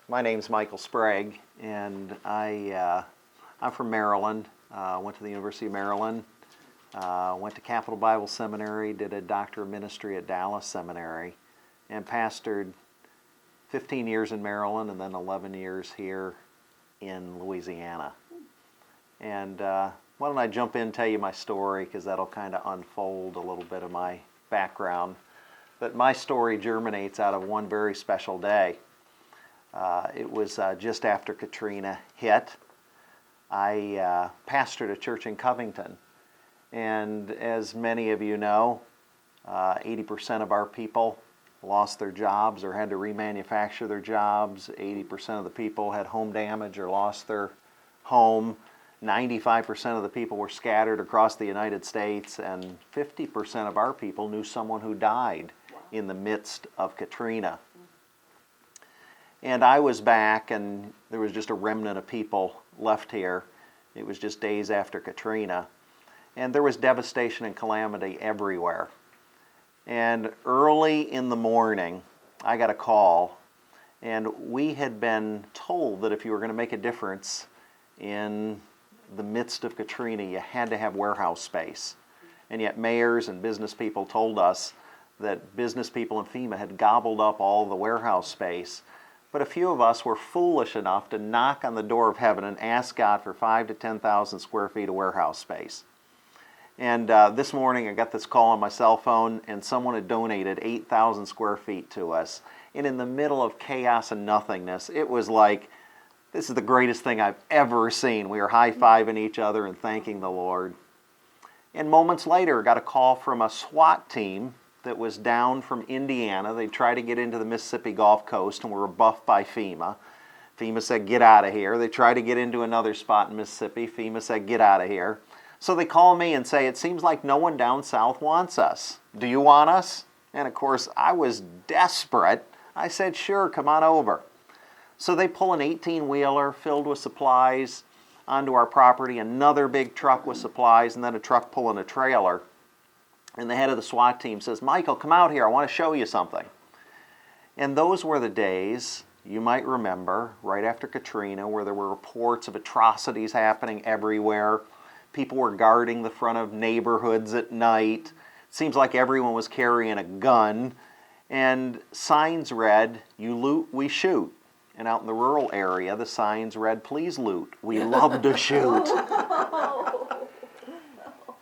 My name's Michael Sprague, and I'm from Maryland. Went to the University of Maryland. Went to Capital Bible Seminary, did a Doctor of Ministry at Dallas Seminary, and pastored 15 years in Maryland and then 11 years here in Louisiana. And why don't I jump in and tell you my story, because that'll kind of unfold a little bit of my background. But my story germinates out of one very special day. It was just after Katrina hit. I pastored a church in Covington. And as many of you know, 80% of our people lost their jobs or had to remanufacture their jobs. 80% of the people had home damage or lost their home. 95% of the people were scattered across the United States, and 50% of our people knew someone who died in the midst of Katrina. And I was back, and there was just a remnant of people left here. It was just days after Katrina. And there was devastation and calamity everywhere. And early in the morning, I got a call, and we had been told that if you were going to make a difference in the midst of Katrina, you had to have warehouse space. And yet mayors and business people told us that business people in FEMA had gobbled up all the warehouse space. But a few of us were foolish enough to knock on the door of heaven and ask God for 5,000 to 10,000 square feet of warehouse space. And this morning I got this call on my cell phone, and someone had donated 8,000 square feet to us. And in the middle of chaos and nothingness, it was like, this is the greatest thing I've ever seen. We were high-fiving each other and thanking the Lord. And moments later, I got a call from a SWAT team that was down from Indiana. They tried to get into the Mississippi Gulf Coast and were rebuffed by FEMA. FEMA said, get out of here. They tried to get into another spot in Mississippi. FEMA said, get out of here. So they call me and say, it seems like no one down south wants us. Do you want us? And of course, I was desperate. I said, sure, come on over. So they pull an 18-wheeler filled with supplies onto our property, another big truck with supplies, and then a truck pulling a trailer. And the head of the SWAT team says, Michael, come out here. I want to show you something. And those were the days, you might remember, right after Katrina, where there were reports of atrocities happening everywhere. People were guarding the front of neighborhoods at night. It seems like everyone was carrying a gun. And signs read, you loot, we shoot. And out in the rural area, the signs read, please loot, we love to shoot.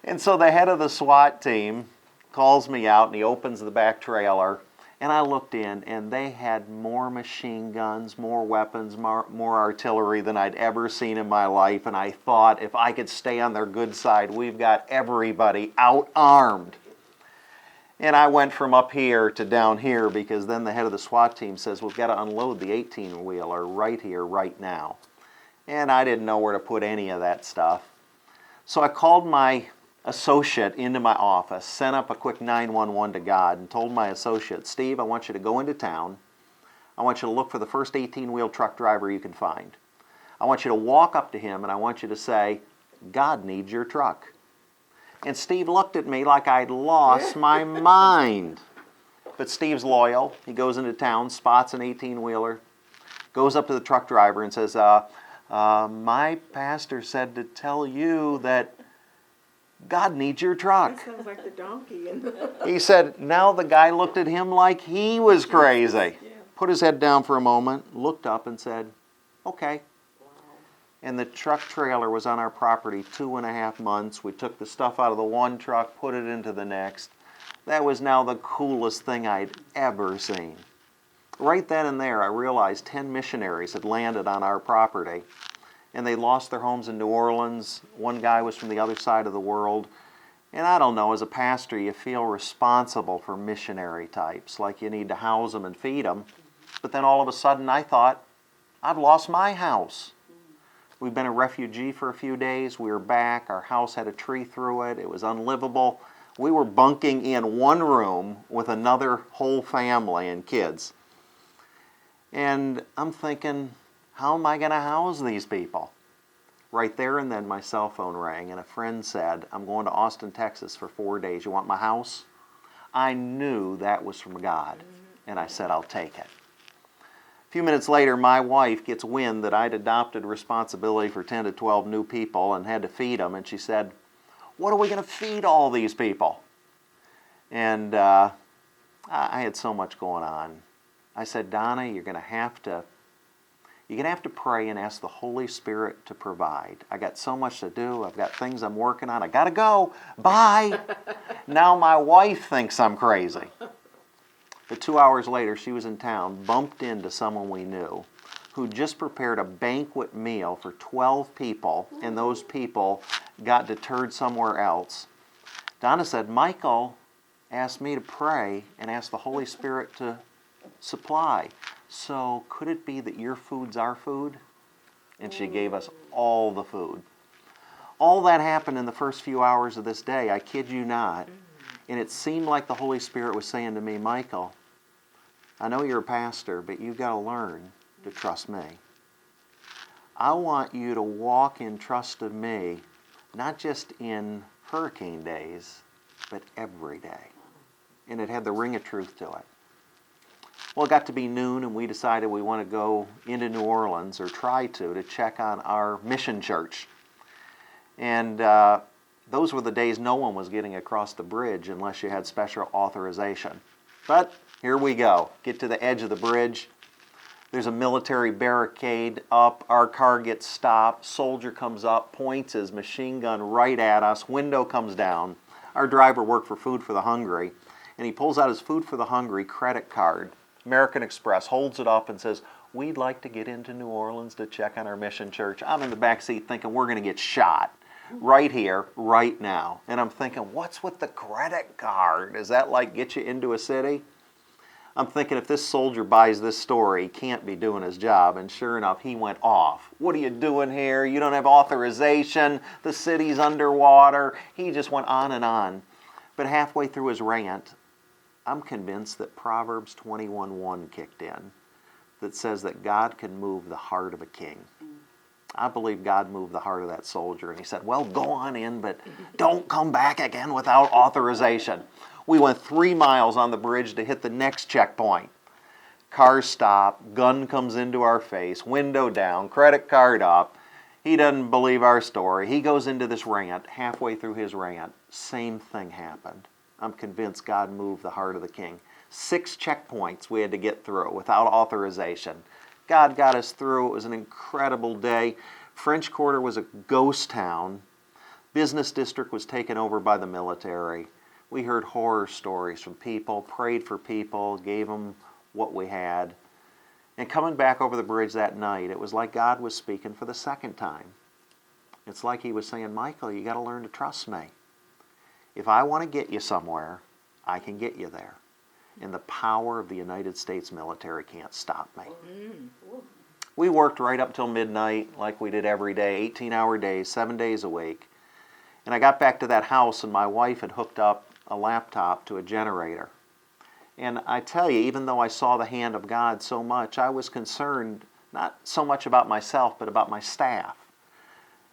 And so the head of the SWAT team calls me out, and he opens the back trailer, and I looked in, and they had more machine guns, more weapons, more artillery than I'd ever seen in my life. And I thought, if I could stay on their good side, we've got everybody out-armed. And I went from up here to down here, because then the head of the SWAT team says, we've got to unload the 18-wheeler right here, right now. And I didn't know where to put any of that stuff. So I called my associate into my office, sent up a quick 911 to God, and told my associate, Steve, I want you to go into town. I want you to look for the first 18-wheel truck driver you can find. I want you to walk up to him, and I want you to say, God needs your truck. And Steve looked at me like I'd lost my mind. But Steve's loyal. He goes into town, spots an 18-wheeler, goes up to the truck driver and says, my pastor said to tell you that God needs your truck. That sounds like the donkey. He said, now the guy looked at him like he was crazy. Yeah. Put his head down for a moment, looked up and said, okay. Wow. And the truck trailer was on our property 2.5 months. We took the stuff out of the one truck, put it into the next. That was now the coolest thing I'd ever seen. Right then and there, I realized 10 missionaries had landed on our property, and they lost their homes in New Orleans. One guy was from the other side of the world. And I don't know, as a pastor, you feel responsible for missionary types, like you need to house them and feed them. But then all of a sudden I thought, I've lost my house. We've been a refugee for a few days. We were back. Our house had a tree through it. It was unlivable. We were bunking in one room with another whole family and kids. And I'm thinking, how am I going to house these people? Right there and then my cell phone rang, and a friend said, I'm going to Austin, Texas for 4 days. You want my house? I knew that was from God, and I said, I'll take it. A few minutes later, my wife gets wind that I'd adopted responsibility for 10 to 12 new people and had to feed them. And she said, "What are we going to feed all these people?" And I had so much going on. I said, "Donna, you're going to have to pray and ask the Holy Spirit to provide. I got so much to do. I've got things I'm working on. I got to go. Bye." Now my wife thinks I'm crazy. But 2 hours later, she was in town, bumped into someone we knew who just prepared a banquet meal for 12 people, and those people got deterred somewhere else. Donna said, "Michael asked me to pray and ask the Holy Spirit to supply. So could it be that your food's our food?" And she gave us all the food. All that happened in the first few hours of this day, I kid you not. And it seemed like the Holy Spirit was saying to me, "Michael, I know you're a pastor, but you've got to learn to trust me. I want you to walk in trust of me, not just in hurricane days, but every day." And it had the ring of truth to it. Well, it got to be noon, and we decided we want to go into New Orleans, or try to check on our mission church. And those were the days no one was getting across the bridge unless you had special authorization. But here we go. Get to the edge of the bridge. There's a military barricade up. Our car gets stopped. Soldier comes up, points his machine gun right at us. Window comes down. Our driver worked for Food for the Hungry, and he pulls out his Food for the Hungry credit card. American Express, holds it up and says, "We'd like to get into New Orleans to check on our mission church." I'm in the back seat thinking we're going to get shot right here, right now. And I'm thinking, what's with the credit card? Does that like get you into a city? I'm thinking if this soldier buys this story, he can't be doing his job. And sure enough, he went off. "What are you doing here? You don't have authorization. The city's underwater." He just went on and on. But halfway through his rant, I'm convinced that Proverbs 21:1 kicked in, that says that God can move the heart of a king. I believe God moved the heart of that soldier, and he said, "Well, go on in, but don't come back again without authorization." We went 3 miles on the bridge to hit the next checkpoint. Car stop, gun comes into our face, window down, credit card up. He doesn't believe our story. He goes into this rant. Halfway through his rant, same thing happened. I'm convinced God moved the heart of the king. 6 checkpoints we had to get through without authorization. God got us through. It was an incredible day. French Quarter was a ghost town. Business district was taken over by the military. We heard horror stories from people, prayed for people, gave them what we had. And coming back over the bridge that night, it was like God was speaking for the second time. It's like he was saying, "Michael, you got to learn to trust me. If I want to get you somewhere, I can get you there. And the power of the United States military can't stop me." We worked right up till midnight like we did every day, 18-hour days, 7 days a week. And I got back to that house, and my wife had hooked up a laptop to a generator. And I tell you, even though I saw the hand of God so much, I was concerned not so much about myself, but about my staff.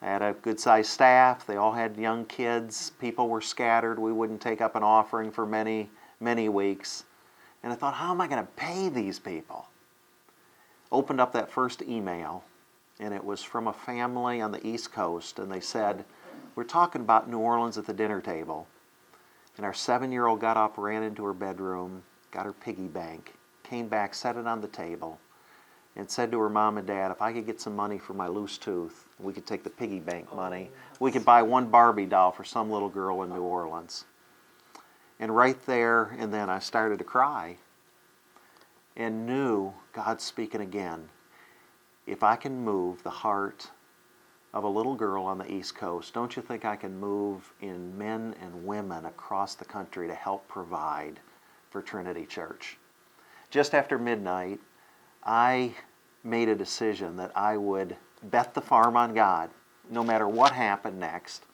I had a good-sized staff. They all had young kids. People were scattered. We wouldn't take up an offering for many, many weeks. And I thought, how am I going to pay these people? Opened up that first email, and it was from a family on the East Coast, and they said, "We're talking about New Orleans at the dinner table." And our 7-year-old got up, ran into her bedroom, got her piggy bank, came back, set it on the table, and said to her mom and dad, "If I could get some money for my loose tooth, we could take the piggy bank money. We could buy one Barbie doll for some little girl in New Orleans." And right there and then I started to cry and knew God speaking again. If I can move the heart of a little girl on the East Coast, don't you think I can move in men and women across the country to help provide for Trinity Church? Just after midnight, I made a decision that I would bet the farm on God. No matter what happened next,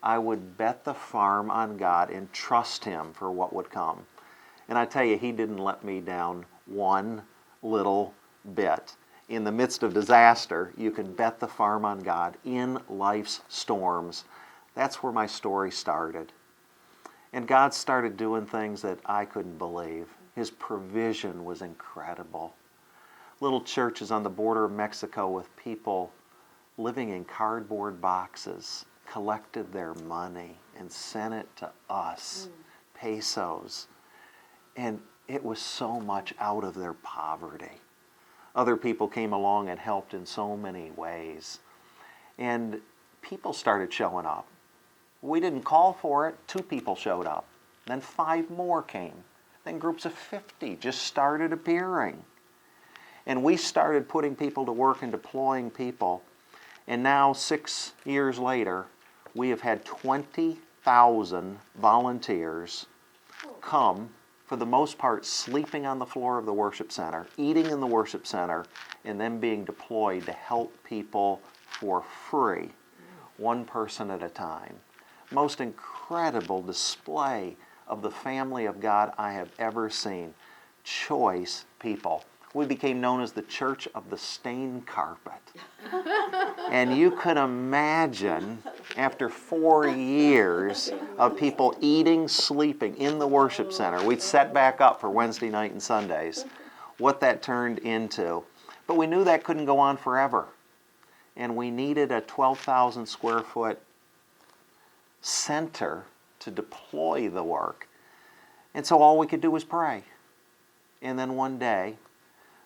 I would bet the farm on God and trust Him for what would come. And I tell you, He didn't let me down one little bit. In the midst of disaster, you can bet the farm on God in life's storms. That's where my story started. And God started doing things that I couldn't believe. His provision was incredible. little churches on the border of Mexico with people living in cardboard boxes, collected their money and sent it to us, pesos. And it was so much out of their poverty. Other people came along and helped in so many ways. And people started showing up. We didn't call for it. 2 people showed up. Then 5 more came. Then groups of 50 just started appearing. And we started putting people to work and deploying people. And now, 6 years later, we have had 20,000 volunteers come, for the most part, sleeping on the floor of the worship center, eating in the worship center, and then being deployed to help people for free, 1 person at a time. Most incredible display of the family of God I have ever seen. Choice people. We became known as the Church of the Stained Carpet. And you could imagine, after 4 years of people eating, sleeping in the worship center, we'd set back up for Wednesday night and Sundays, what that turned into. But we knew that couldn't go on forever. And we needed a 12,000 square foot center to deploy the work. And so all we could do was pray. And then one day,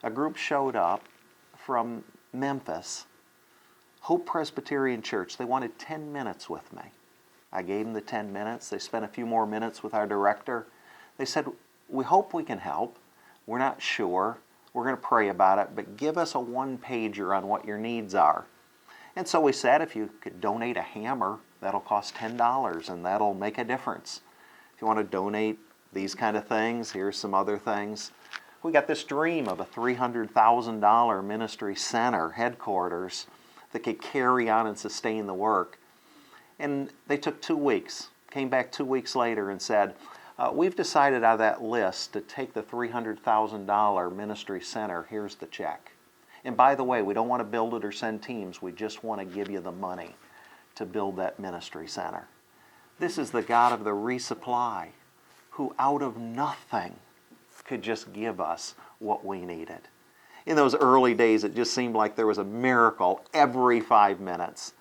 a group showed up from Memphis, Hope Presbyterian Church. They wanted 10 minutes with me. I gave them the 10 minutes. They spent a few more minutes with our director. They said, we hope we can help. We're not sure. We're going to pray about it, but give us a 1-pager on what your needs are. And so we said, if you could donate a hammer, that'll cost $10, and that'll make a difference. If you want to donate these kind of things, here's some other things. We got this dream of a $300,000 ministry center, headquarters, that could carry on and sustain the work. And they took 2 weeks, came back 2 weeks later and said, we've decided out of that list to take the $300,000 ministry center. Here's the check. And by the way, we don't want to build it or send teams. We just want to give you the money to build that ministry center. This is the God of the resupply, who out of nothing could just give us what we needed. In those early days, it just seemed like there was a miracle every 5 minutes.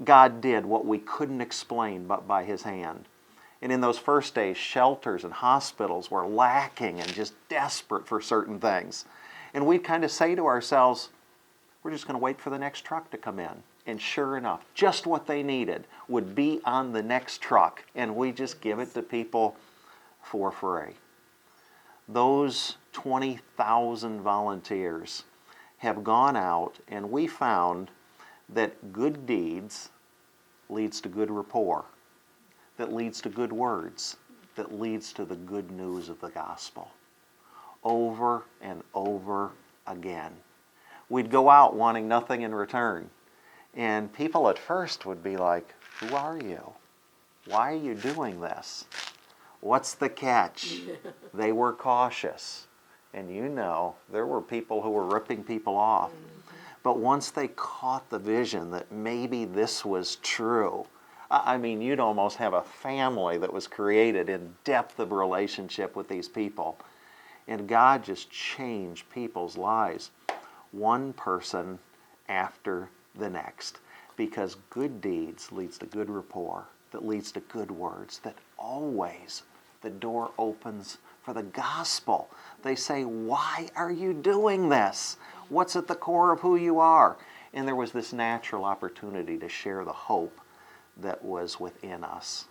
God did what we couldn't explain but by His hand. And in those first days, shelters and hospitals were lacking and just desperate for certain things. And we'd kind of say to ourselves, we're just going to wait for the next truck to come in. And sure enough, just what they needed would be on the next truck. And we just give it to people for free. Those 20,000 volunteers have gone out, and we found that good deeds leads to good rapport, that leads to good words, that leads to the good news of the gospel. Over and over again. We'd go out wanting nothing in return, and people at first would be like, who are you? Why are you doing this? What's the catch? They were cautious. And you know, there were people who were ripping people off. But once they caught the vision that maybe this was true, I mean, you'd almost have a family that was created in depth of relationship with these people. And God just changed people's lives, one person after the next. Because good deeds leads to good rapport, that leads to good words, that always the door opens for the gospel. They say, why are you doing this? What's at the core of who you are? And there was this natural opportunity to share the hope that was within us.